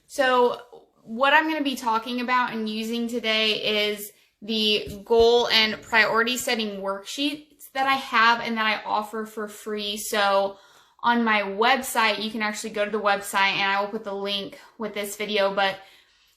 So what I'm going to be talking about and using today is the goal and priority setting worksheets that I have and that I offer for free. So on my website, you can actually go to the website, and I will put the link with this video, but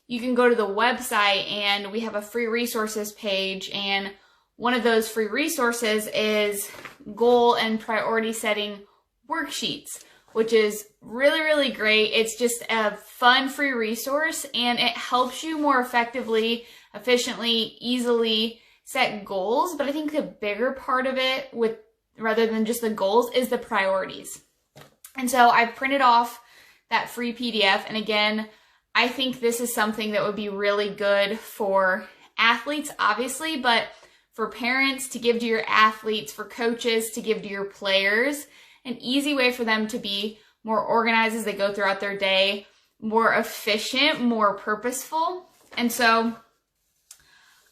you can go to the website and we have a free resources page, and one of those free resources is goal and priority setting worksheets, which is really, really great. It's just a fun free resource, and it helps you more effectively, efficiently, easily set goals. But I think the bigger part of it, rather than just the goals, is the priorities. And so I've printed off that free PDF. And again, I think this is something that would be really good for athletes, obviously, but for parents to give to your athletes, for coaches to give to your players, an easy way for them to be more organized as they go throughout their day, more efficient, more purposeful. And so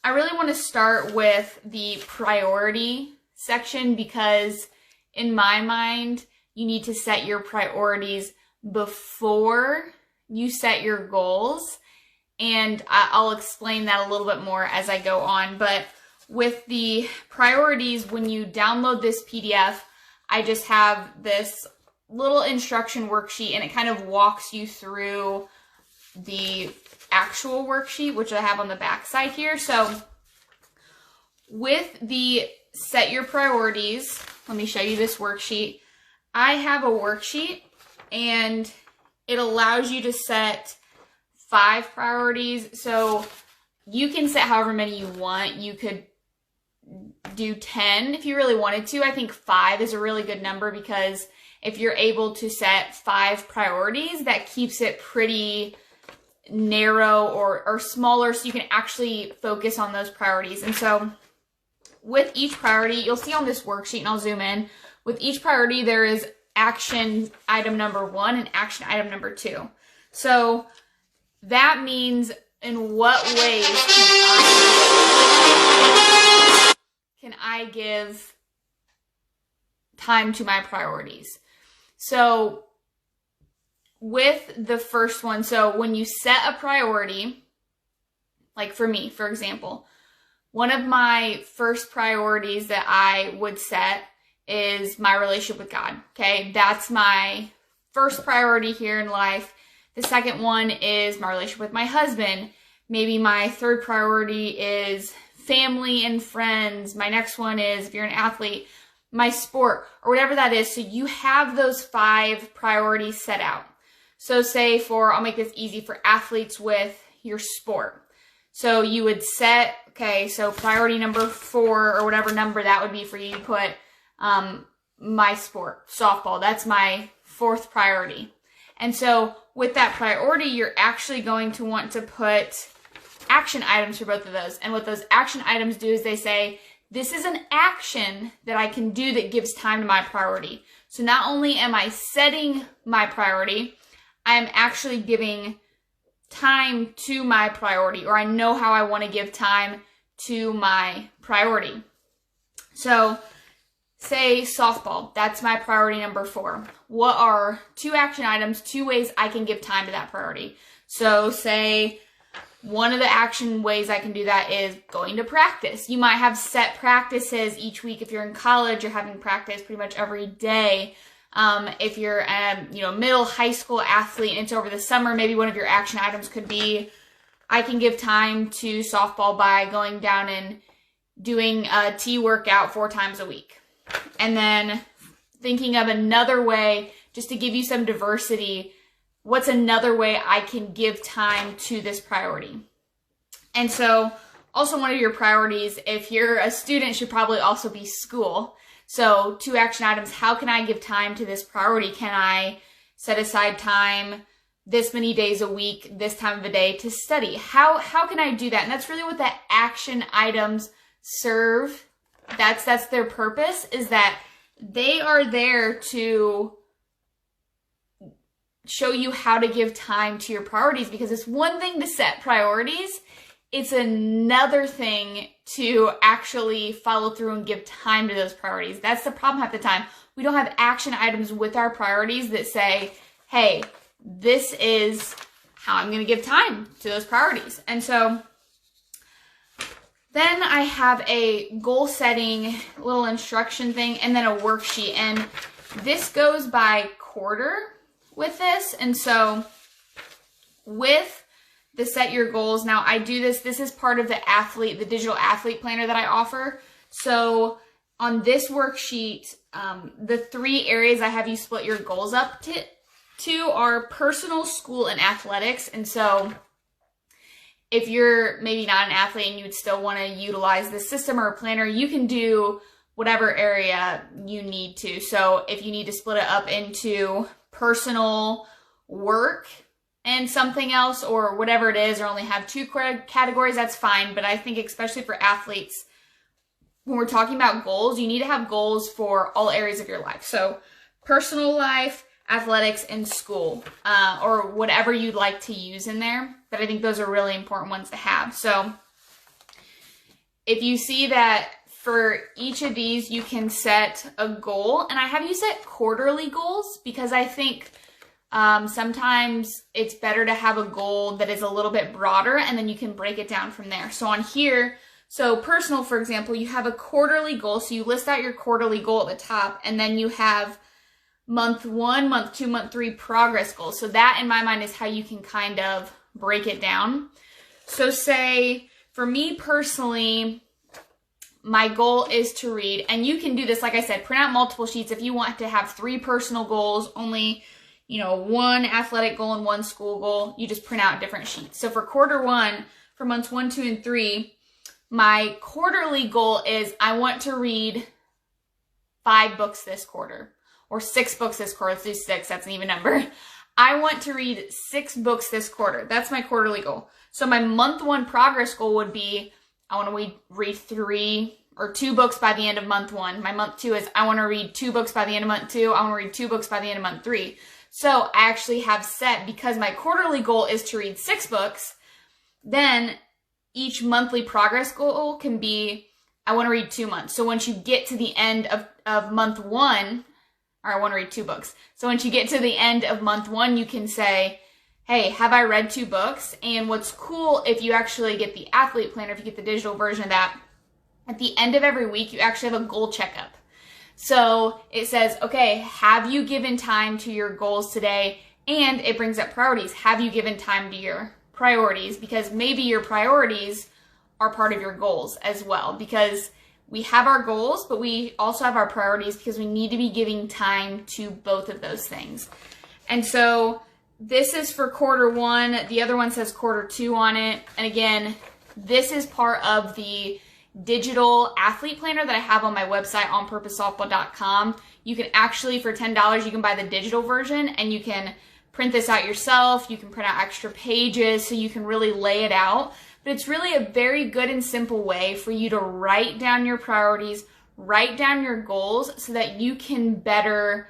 I really want to start with the priority section, because in my mind, you need to set your priorities before you set your goals. And I'll explain that a little bit more as I go on. But with the priorities, when you download this PDF, I just have this little instruction worksheet, and it kind of walks you through the actual worksheet, which I have on the back side here. So with the set your priorities, let me show you this worksheet. I have a worksheet, and it allows you to set 5 priorities. So you can set however many you want. You could do 10 if you really wanted to. I think 5 is a really good number, because if you're able to set 5 priorities, that keeps it pretty narrow or smaller, so you can actually focus on those priorities. And so with each priority, you'll see on this worksheet, and I'll zoom in, with each priority there is action item number 1 and action item number 2. So that means, in what ways can I give time to my priorities? So with the first one, so when you set a priority, like for me, for example, one of my first priorities that I would set is my relationship with God, okay? That's my first priority here in life. The second one is my relationship with my husband. Maybe my third priority is family and friends. My next one is, if you're an athlete, my sport, or whatever that is. So you have those 5 priorities set out. So say I'll make this easy for athletes with your sport. So you would set, okay, so priority number 4, or whatever number that would be for you, you put my sport, softball. That's my 4th priority. And so with that priority, you're actually going to want to put action items for both of those. And what those action items do is they say, this is an action that I can do that gives time to my priority. So not only am I setting my priority, I'm actually giving time to my priority, or I know how I want to give time to my priority. So say softball, that's my priority number 4. What are 2 action items, 2 ways I can give time to that priority? So say one of the action ways I can do that is going to practice. You might have set practices each week. If you're in college, you're having practice pretty much every day. If you're a middle, high school athlete and it's over the summer, maybe one of your action items could be, I can give time to softball by going down and doing a T workout 4 times a week. And then thinking of another way, just to give you some diversity, what's another way I can give time to this priority? And so also one of your priorities, if you're a student, should probably also be school. So 2 action items, how can I give time to this priority? Can I set aside time this many days a week, this time of the day to study? How can I do that? And that's really what the action items serve. That's their purpose, is that they are there to show you how to give time to your priorities, because it's one thing to set priorities. It's another thing to actually follow through and give time to those priorities. That's the problem half the time. We don't have action items with our priorities that say, hey, this is how I'm going to give time to those priorities. And so then I have a goal setting little instruction thing and then a worksheet. And this goes by quarter with this. And so with the set your goals, now I do this is part of the digital athlete planner that I offer. So on this worksheet, the 3 areas I have you split your goals up to are personal, school, and athletics. And so if you're maybe not an athlete and you would still want to utilize this system or a planner, you can do whatever area you need to. So if you need to split it up into personal, work, and something else, or whatever it is, or only have 2 categories, that's fine. But I think especially for athletes, when we're talking about goals, you need to have goals for all areas of your life. So personal life, athletics, and school, or whatever you'd like to use in there. But I think those are really important ones to have. So if you see that for each of these, you can set a goal, and I have you set quarterly goals because I think sometimes it's better to have a goal that is a little bit broader, and then you can break it down from there. So on here, so personal, for example, you have a quarterly goal. So you list out your quarterly goal at the top, and then you have month 1, month 2, month 3 progress goals. So that in my mind is how you can kind of break it down. So say for me personally, my goal is to read, and you can do this, like I said, print out multiple sheets. If you want to have 3 personal goals, only, 1 athletic goal and 1 school goal, you just print out different sheets. So for quarter 1, for months 1, 2, and 3, my quarterly goal is I want to read 5 books this quarter, or 6 books this quarter. Let's do 6, that's an even number. I want to read 6 books this quarter. That's my quarterly goal. So my month 1 progress goal would be I want to read 3 or 2 books by the end of month 1. My month 2 is I want to read 2 books by the end of month 2. I want to read 2 books by the end of month 3. So I actually have set, because my quarterly goal is to read 6 books, then each monthly progress goal can be I want to read 2 months. So once you get to the end of month 1, or I want to read 2 books. So once you get to the end of month 1, you can say, hey, have I read 2 books? And what's cool, if you actually get the athlete planner, if you get the digital version of that, at the end of every week, you actually have a goal checkup. So it says, okay, have you given time to your goals today? And it brings up priorities. Have you given time to your priorities? Because maybe your priorities are part of your goals as well. Because we have our goals, but we also have our priorities, because we need to be giving time to both of those things. And so this is for quarter 1. The other one says quarter 2 on it. And again, this is part of the digital athlete planner that I have on my website, onpurposesoftball.com. You can actually, for $10, you can buy the digital version, and you can print this out yourself. You can print out extra pages so you can really lay it out. But it's really a very good and simple way for you to write down your priorities, write down your goals, so that you can better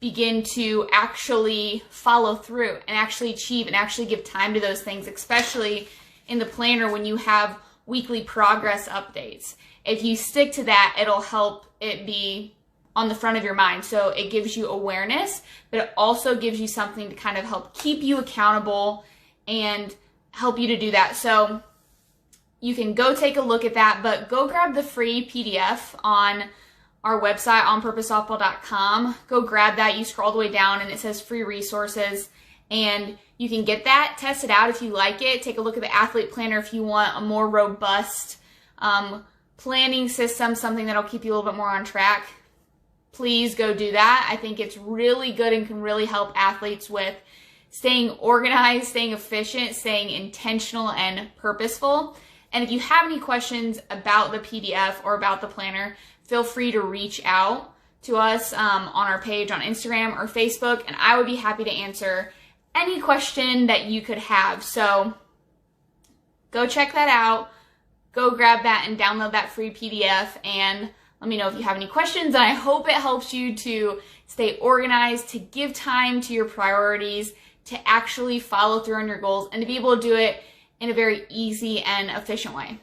begin to actually follow through and actually achieve and actually give time to those things, especially in the planner when you have weekly progress updates. If you stick to that, it'll help it be on the front of your mind. So it gives you awareness, but it also gives you something to kind of help keep you accountable and help you to do that. So you can go take a look at that, but go grab the free PDF on our website, onpurposesoftball.com. Go grab that. You scroll all the way down and it says free resources, and you can get that, test it out if you like it. Take a look at the athlete planner if you want a more robust planning system, something that'll keep you a little bit more on track. Please go do that. I think it's really good and can really help athletes with staying organized, staying efficient, staying intentional and purposeful. And if you have any questions about the PDF or about the planner, feel free to reach out to us on our page on Instagram or Facebook, and I would be happy to answer any question that you could have. So go check that out. Go grab that and download that free PDF, and let me know if you have any questions. And I hope it helps you to stay organized, to give time to your priorities, to actually follow through on your goals, and to be able to do it in a very easy and efficient way.